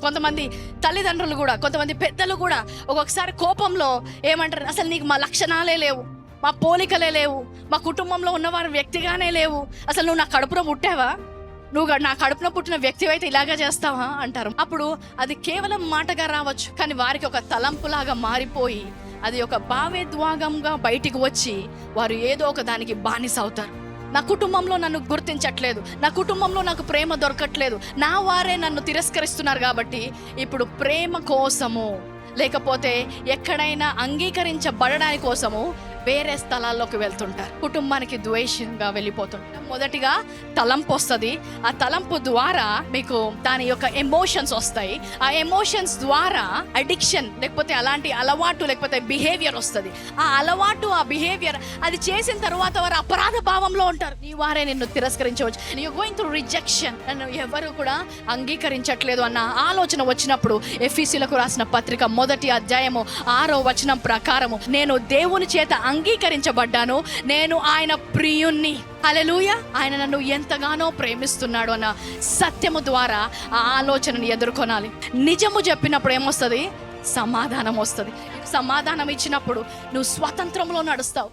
కొంతమంది తల్లిదండ్రులు కూడా, కొంతమంది పెద్దలు కూడా ఒక్కొక్కసారి కోపంలో ఏమంటారు, అసలు నీకు మా లక్షణాలే లేవు, మా పోలికలే లేవు, మా కుటుంబంలో ఉన్నవారు వ్యక్తిగానే లేవు, అసలు నువ్వు నా కడుపులో పుట్టావా, నువ్వు నా కడుపులో పుట్టిన వ్యక్తి అయితే ఇలాగా చేస్తావా అంటారు. అప్పుడు అది కేవలం మాటగా రావచ్చు, కానీ వారికి ఒక తలంపులాగా మారిపోయి అది ఒక భావోద్వేగంగా బయటికి వచ్చి వారు ఏదో ఒక దానికి బానిస అవుతారు. నా కుటుంబంలో నన్ను గుర్తించట్లేదు, నా కుటుంబంలో నాకు ప్రేమ దొరకట్లేదు, నా వారే నన్ను తిరస్కరిస్తున్నారు, కాబట్టి ఇప్పుడు ప్రేమ కోసము లేకపోతే ఎక్కడైనా అంగీకరించబడడానికి కోసము వేరే స్థలాల్లోకి వెళ్తుంటారు. కుటుంబానికి ద్వేషంగా వెళ్ళిపోతుంటారు. మొదటిగా తలంపు వస్తుంది, ఆ తలంపు ద్వారా మీకు దాని యొక్క ఎమోషన్స్ వస్తాయి, ఆ ఎమోషన్స్ ద్వారా అడిక్షన్ లేకపోతే అలాంటి అలవాటు లేకపోతే బిహేవియర్ వస్తుంది. ఆ అలవాటు, ఆ బిహేవియర్ అది చేసిన తర్వాత వారు అపరాధ భావంలో ఉంటారు. నీ వారే నిన్ను తిరస్కరించవచ్చు, యు గోయింగ్ త్రూ రిజెక్షన్, నన్ను ఎవరు కూడా అంగీకరించట్లేదు అన్న ఆలోచన వచ్చినప్పుడు ఎఫెసీయులకు రాసిన పత్రిక 1వ అధ్యాయము 6వ వచనం ప్రకారము, నేను దేవుని చేత అంగీకరించబడ్డాను, నేను ఆయన ప్రియుణ్ణి, హల్లెలూయా, ఆయన నన్ను ఎంతగానో ప్రేమిస్తున్నాడు అన్న సత్యము ద్వారా ఆ ఆలోచనని ఎదుర్కొనాలి. నిజము చెప్పినప్పుడు ఏమొస్తుంది? సమాధానం వస్తుంది. సమాధానం ఇచ్చినప్పుడు నువ్వు స్వతంత్రంలో నడుస్తావు.